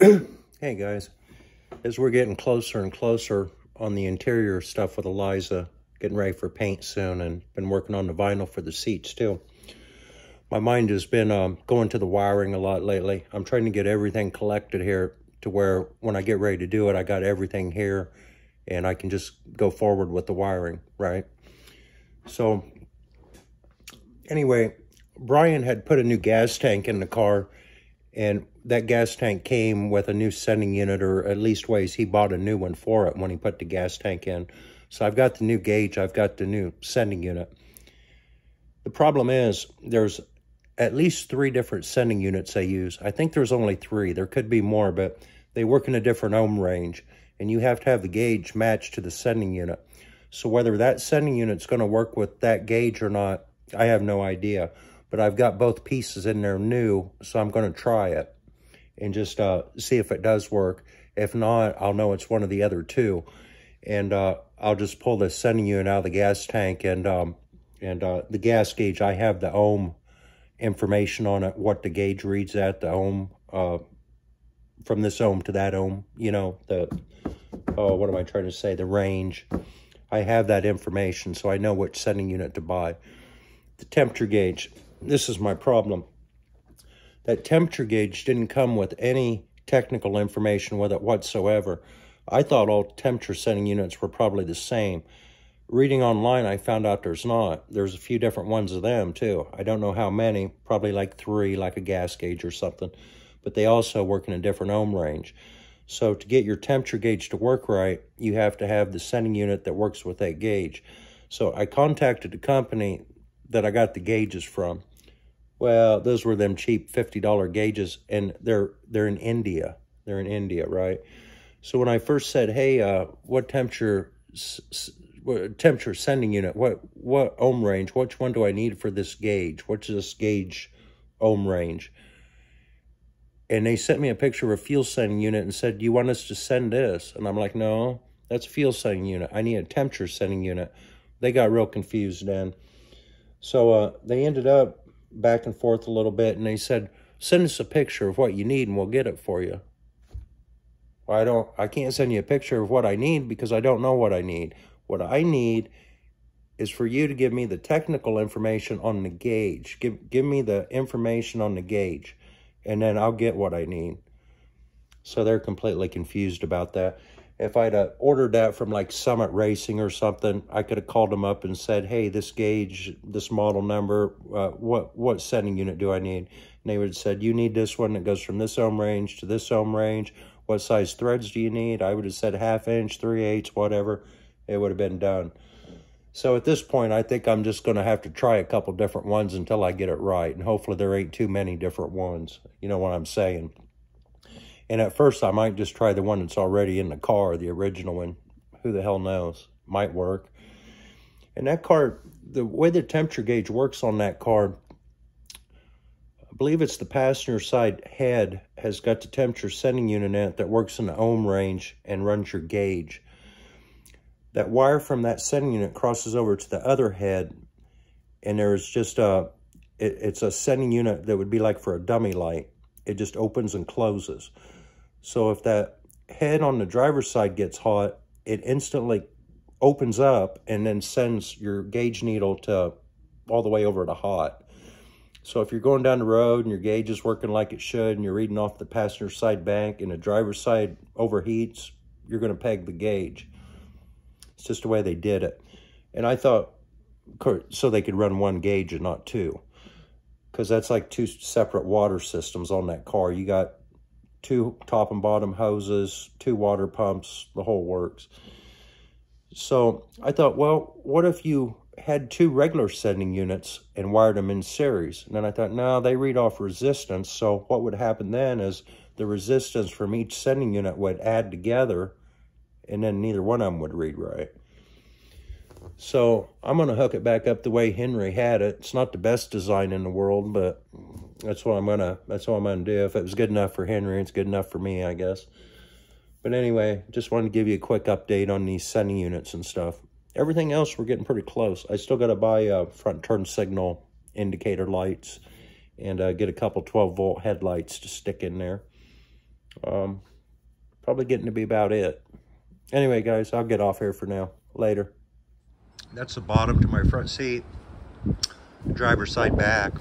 Hey guys, as we're getting closer and closer on the interior stuff with Eliza, getting ready for paint soon, and been working on the vinyl for the seats too. My mind has been going to the wiring a lot lately. I'm trying to get everything collected here to where when I get ready to do it, I got everything here and I can just go forward with the wiring, right? So anyway, Brian had put a new gas tank in the car, and that gas tank came with a new sending unit, or at least ways he bought a new one for it when he put the gas tank in. So I've got the new gauge, I've got the new sending unit. The problem is there's at least 3 different sending units they use. I think there's only 3. There could be more, but they work in a different ohm range, and you have to have the gauge matched to the sending unit. So whether that sending unit's going to work with that gauge or not, I have no idea. But I've got both pieces in there new, so I'm going to try it and just see if it does work. If not, I'll know it's one of the other 2. And I'll just pull the sending unit out of the gas tank, and the gas gauge, I have the ohm information on it, what the gauge reads at, the ohm, from this ohm to that ohm, you know, what am I trying to say, the range. I have that information, so I know which sending unit to buy. The temperature gauge, this is my problem. That temperature gauge didn't come with any technical information with it whatsoever. I thought all temperature sending units were probably the same. Reading online, I found out there's not. There's a few different ones of them, too. I don't know how many, probably like 3, like a gas gauge or something. But they also work in a different ohm range. So to get your temperature gauge to work right, you have to have the sending unit that works with that gauge. So I contacted the company that I got the gauges from. Well, those were them cheap $50 gauges, and they're in India. They're in India, right? So when I first said, hey, what temperature sending unit, what ohm range, which one do I need for this gauge? What's this gauge ohm range? And they sent me a picture of a fuel sending unit and said, do you want us to send this? And I'm like, no, that's a fuel sending unit. I need a temperature sending unit. They got real confused then. So they ended up back and forth a little bit, and they said, send us a picture of what you need and we'll get it for you. Well, I can't send you a picture of what I need because I don't know what I need. What I need is for you to give me the technical information on the gauge. Give me the information on the gauge, and then I'll get what I need. So they're completely confused about that. If I'd ordered that from like Summit Racing or something, I could have called them up and said, hey, this gauge, this model number, what sending unit do I need? And they would have said, you need this one that goes from this ohm range to this ohm range. What size threads do you need? I would have said 1/2 inch, 3/8, whatever. It would have been done. So at this point, I think I'm just going to have to try a couple different ones until I get it right. And hopefully there ain't too many different ones. You know what I'm saying? And at first, I might just try the one that's already in the car, the original one. Who the hell knows? Might work. And that car, the way the temperature gauge works on that car, I believe it's the passenger side head has got the temperature sending unit in it that works in the ohm range and runs your gauge. That wire from that sending unit crosses over to the other head, and there's just it's a sending unit that would be like for a dummy light. It just opens and closes. So if that head on the driver's side gets hot, it instantly opens up and then sends your gauge needle to all the way over to hot. So if you're going down the road and your gauge is working like it should, and you're reading off the passenger side bank and the driver's side overheats, you're going to peg the gauge. It's just the way they did it. And I thought, so they could run 1 gauge and not 2. Because that's like 2 separate water systems on that car. You got 2 top and bottom hoses, 2 water pumps, the whole works. So I thought, well, what if you had 2 regular sending units and wired them in series? And then I thought, no, they read off resistance. So what would happen then is the resistance from each sending unit would add together, and then neither one of them would read right. So I'm going to hook it back up the way Henry had it. It's not the best design in the world, but that's what I'm going to do. If it was good enough for Henry, it's good enough for me, I guess. But anyway, just wanted to give you a quick update on these sending units and stuff. Everything else, we're getting pretty close. I still got to buy front turn signal indicator lights and get a couple 12-volt headlights to stick in there. Probably getting to be about it. Anyway, guys, I'll get off here for now. Later. That's the bottom to my front seat. Driver's side back.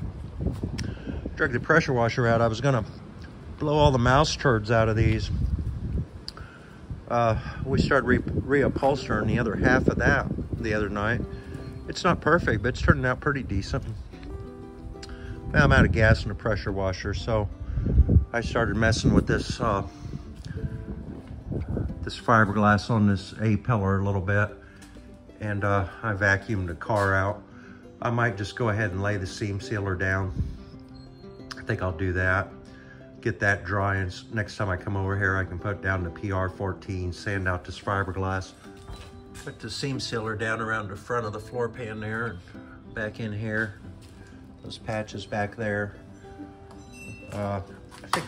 Drug the pressure washer out. I was gonna blow all the mouse turds out of these. We started reupholstering the other half of that the other night. It's not perfect, but it's turning out pretty decent. Now I'm out of gas in the pressure washer, so I started messing with this this fiberglass on this A-pillar a little bit, and I vacuumed the car out. I might just go ahead and lay the seam sealer down. I think I'll do that. Get that dry, and next time I come over here, I can put down the PR14, sand out this fiberglass. Put the seam sealer down around the front of the floor pan there, and back in here. Those patches back there. I think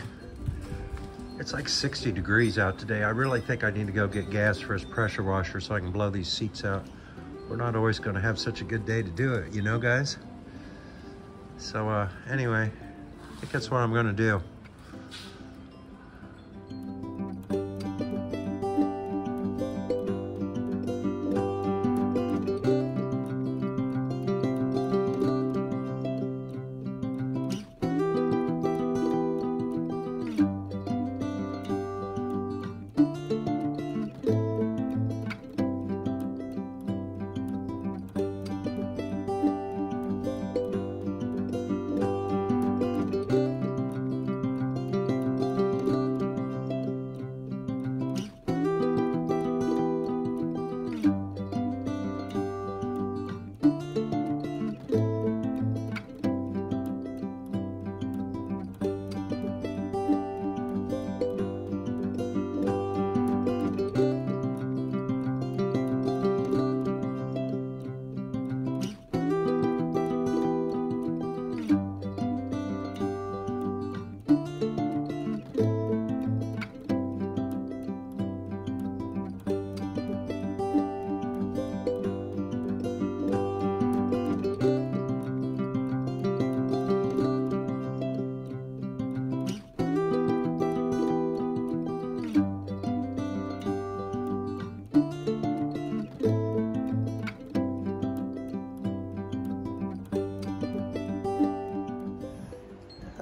it's like 60 degrees out today. I really think I need to go get gas for his pressure washer so I can blow these seats out. We're not always going to have such a good day to do it, you know, guys? So anyway, I think that's what I'm going to do.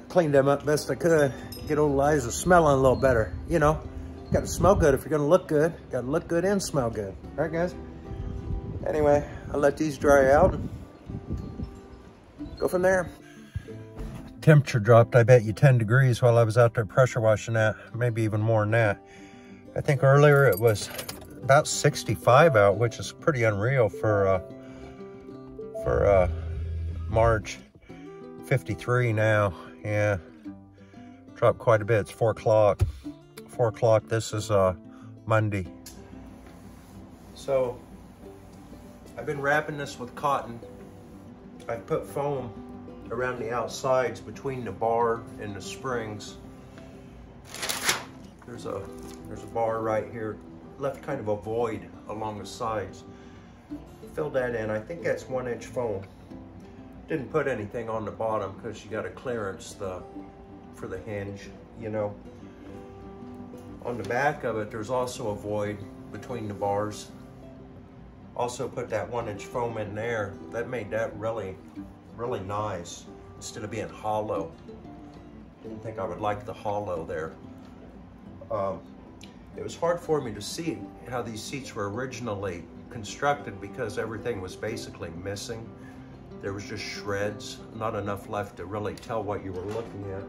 Cleaned them up best I could. Get old Eliza smelling a little better. You know, got to smell good if you're gonna look good. Got to look good and smell good. All right, guys? Anyway, I'll let these dry out and go from there. Temperature dropped, I bet you 10 degrees while I was out there pressure washing that. Maybe even more than that. I think earlier it was about 65 out, which is pretty unreal for March. 53 now. Yeah, dropped quite a bit. It's 4 o'clock. 4 o'clock. This is Monday. So I've been wrapping this with cotton. I've put foam around the outsides between the bar and the springs. There's a bar right here. Left kind of a void along the sides. Filled that in. I think that's 1-inch foam. Didn't put anything on the bottom because you got to clearance for the hinge, you know. On the back of it, there's also a void between the bars. Also put that 1-inch foam in there. That made that really, really nice instead of being hollow. Didn't think I would like the hollow there. It was hard for me to see how these seats were originally constructed because everything was basically missing. There was just shreds, not enough left to really tell what you were looking at.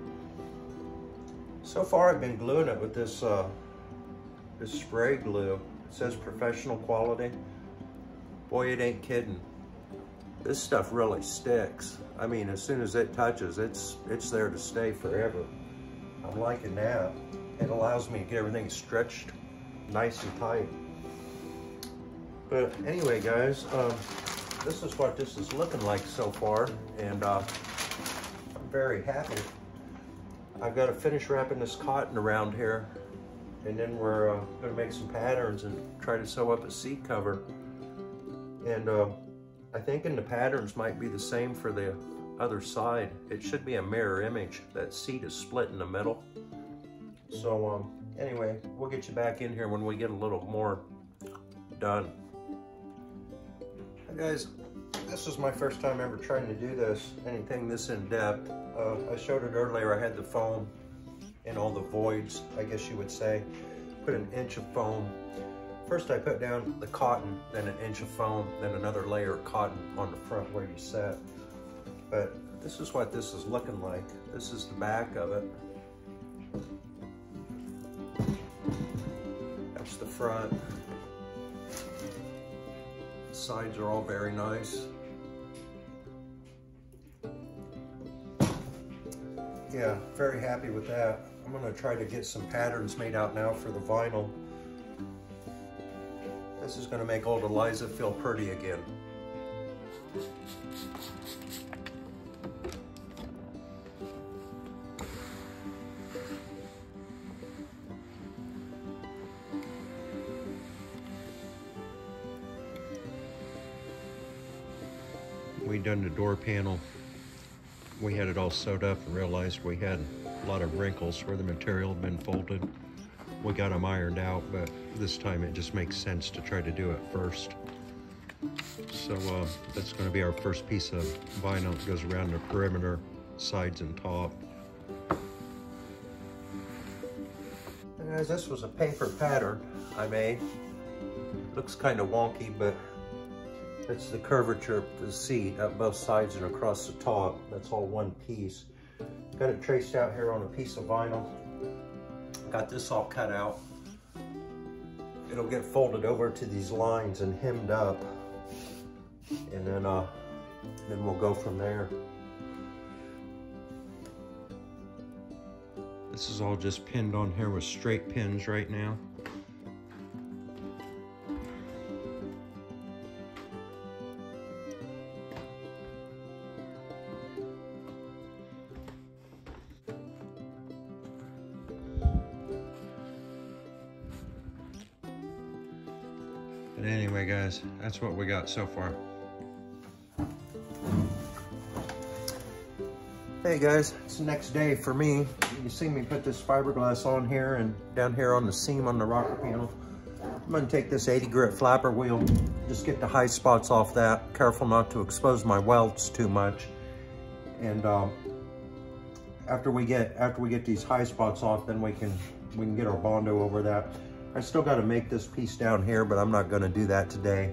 So far I've been gluing it with this this spray glue. It says professional quality. Boy, it ain't kidding. This stuff really sticks. I mean, as soon as it touches, it's there to stay forever. I'm liking that. It allows me to get everything stretched nice and tight. But anyway, guys, this is what this is looking like so far, and I'm very happy. I've got to finish wrapping this cotton around here, and then we're going to make some patterns and try to sew up a seat cover. And I think the patterns might be the same for the other side. It should be a mirror image. That seat is split in the middle. So anyway, we'll get you back in here when we get a little more done. Hey guys, this is my first time ever trying to do this, anything this in depth. I showed it earlier. I had the foam in all the voids, I guess you would say. Put an inch of foam. First I put down the cotton, then an inch of foam, then another layer of cotton on the front where you sat. But this is what this is looking like. This is the back of it. That's the front. The sides are all very nice. Yeah, very happy with that. I'm gonna try to get some patterns made out now for the vinyl. This is gonna make old Eliza feel pretty again. We done the door panel. We had it all sewed up and realized we had a lot of wrinkles where the material had been folded. We got them ironed out, but this time it just makes sense to try to do it first. So that's going to be our first piece of vinyl that goes around the perimeter, sides and top. And guys, this was a paper pattern I made. Looks kind of wonky, but it's the curvature of the seat up both sides and across the top. That's all one piece. Got it traced out here on a piece of vinyl. Got this all cut out. It'll get folded over to these lines and hemmed up. And then we'll go from there. This is all just pinned on here with straight pins right now. But anyway, guys, that's what we got so far. Hey guys, it's the next day for me. You see me put this fiberglass on here and down here on the seam on the rocker panel. I'm gonna take this 80 grit flapper wheel, just get the high spots off that. Careful not to expose my welds too much. And after we get these high spots off, then we can get our Bondo over that. I still got to make this piece down here, but I'm not going to do that today.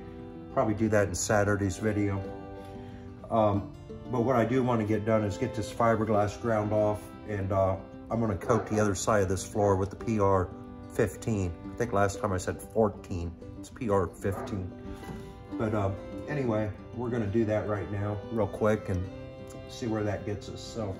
Probably do that in Saturday's video. But what I do want to get done is get this fiberglass ground off, and I'm going to coat the other side of this floor with the PR 15. I think last time I said 14. It's PR 15. But anyway, we're going to do that right now real quick and see where that gets us. So.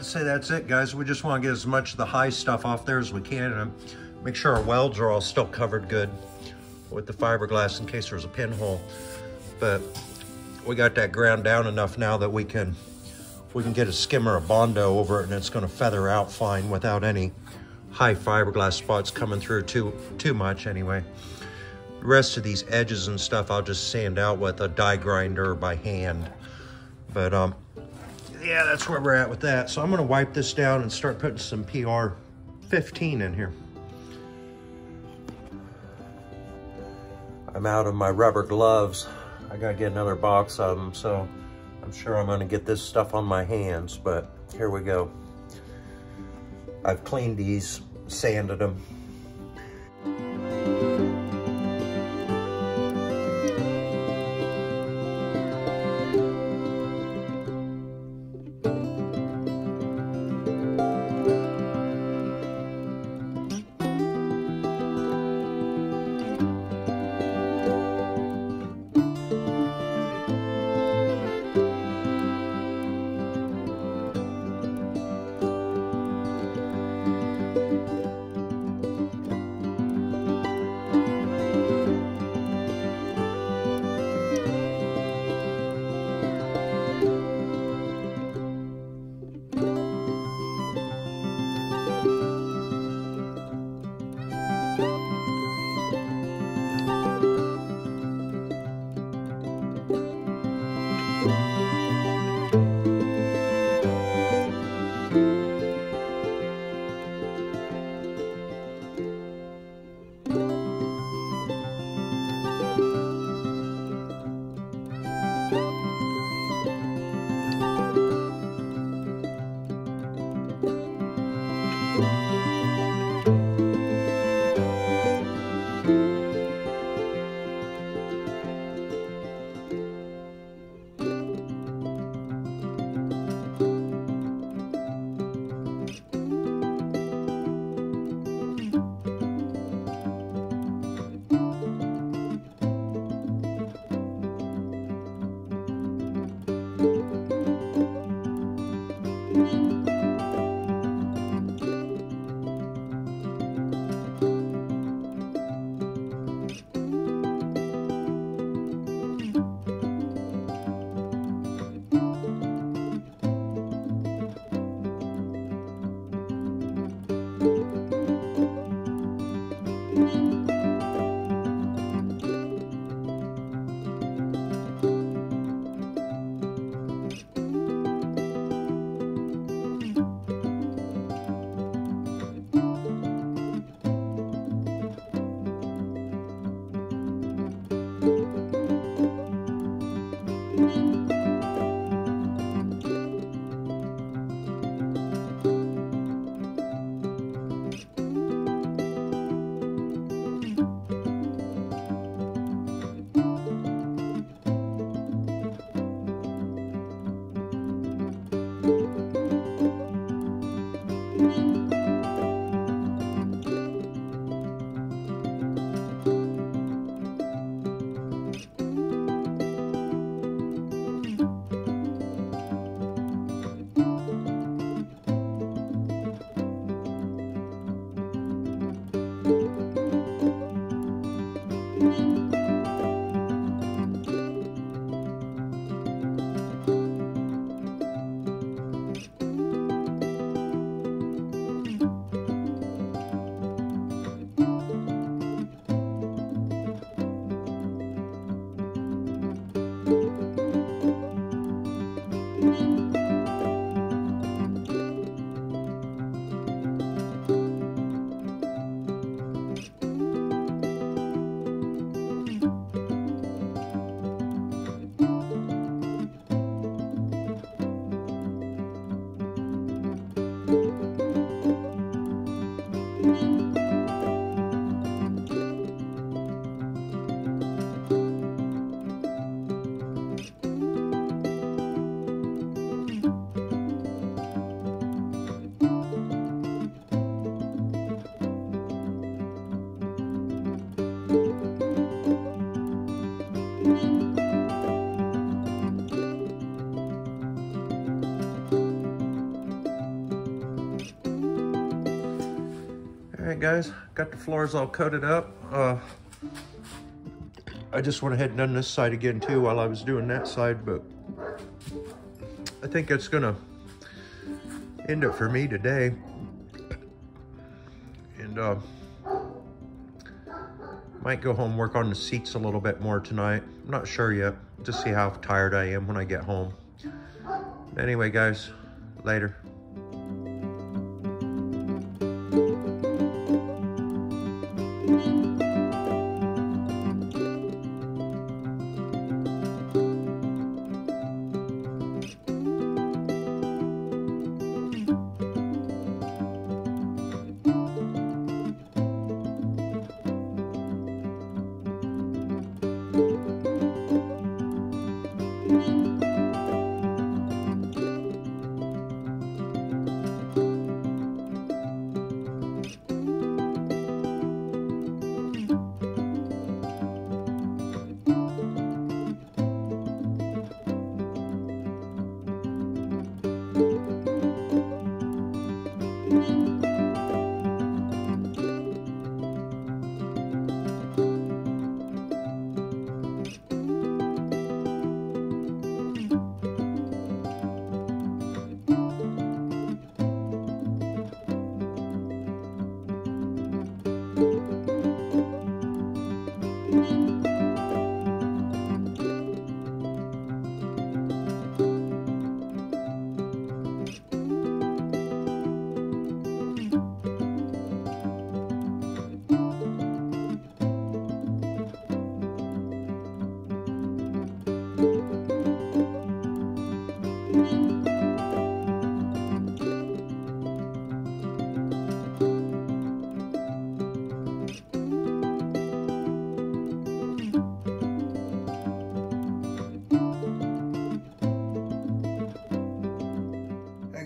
I'd say that's it, guys. We just want to get as much of the high stuff off there as we can and make sure our welds are all still covered good with the fiberglass in case there's a pinhole. But we got that ground down enough now that we can get a skimmer, a Bondo over it, and it's going to feather out fine without any high fiberglass spots coming through too much anyway. The rest of these edges and stuff I'll just sand out with a die grinder by hand. But yeah, that's where we're at with that. So I'm going to wipe this down and start putting some PR15 in here. I'm out of my rubber gloves. I gotta get another box of them, so I'm sure I'm gonna get this stuff on my hands, but here we go. I've cleaned these, sanded them. right, guys, got the floors all coated up. I just went ahead and done this side again too while I was doing that side, but I think that's gonna end it for me today. And might go home, work on the seats a little bit more tonight. I'm not sure yet. Just see how tired I am when I get home. Anyway, guys, later.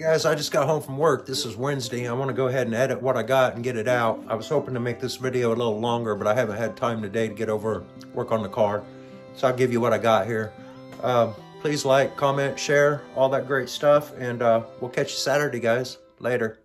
Guys, I just got home from work. This is Wednesday. I want to go ahead and edit what I got and get it out. I was hoping to make this video a little longer, but I haven't had time today to get over work on the car. So I'll give you what I got here. Please like, comment, share, all that great stuff. And we'll catch you Saturday, guys. Later.